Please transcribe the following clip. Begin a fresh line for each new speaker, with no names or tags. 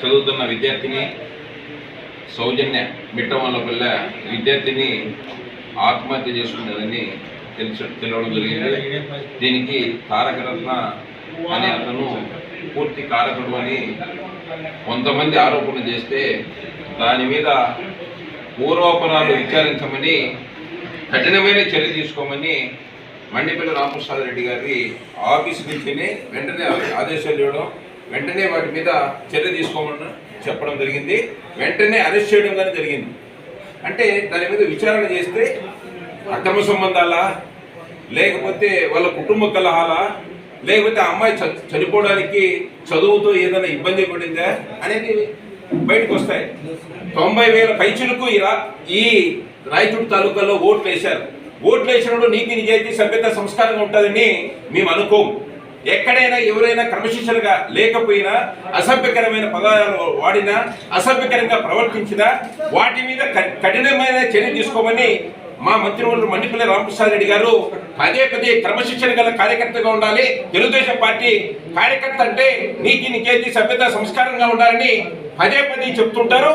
చదువుతున్న విద్యార్థిని సౌజన్య మిట్టవల్లపల్లె విద్యార్థిని ఆత్మహత్య చేసుకున్నదని తెలియడం జరిగింది. దీనికి తారకరత్న అనే అతను పూర్తి కారకుడు అని కొంతమంది ఆరోపణలు చేస్తే దాని మీద పూర్వాపరాలు విచారించమని కఠినమైన చర్య తీసుకోమని మండిపల్లి రామప్రసాద్ రెడ్డి గారి ఆఫీస్ నుంచి వెంటనే ఆదేశాలు ఇవ్వడం, వెంటనే వాటి మీద చర్య తీసుకోమని చెప్పడం జరిగింది. వెంటనే అరెస్ట్ చేయడం కానీ జరిగింది. అంటే దాని మీద విచారణ చేస్తే అక్రమ సంబంధాలా, లేకపోతే వాళ్ళ కుటుంబ కలహాలా, లేకపోతే ఆ అమ్మాయి చనిపోవడానికి చదువుతో ఏదైనా ఇబ్బంది పడిందా అనేది బయటకు వస్తాయి. 90,000 పైచులకు ఈ రాయచూడు తాలూకాలో ఓట్లు వేశారు. ఓట్లు వేసినప్పుడు నీతి నిజాయితీ సభ్యత సంస్కారంగా ఉంటుందని మేము అనుకోము. ఎక్కడైనా ఎవరైనా క్రమశిక్షణగా లేకపోయినా, అసభ్యకరమైన పదాలు వాడినా, అసభ్యకరంగా ప్రవర్తించినా వాటి మీద కఠినమైన చర్య తీసుకోమని మా మంత్రివర్యులు మండిపల్లి రామప్రసాద్ రెడ్డి గారు పదే క్రమశిక్షణ గల కార్యకర్తగా ఉండాలి. తెలుగుదేశం పార్టీ కార్యకర్త అంటే నీతి నిజాయితీ సభ్యత సంస్కారంగా ఉండాలని పదే చెప్తుంటారు.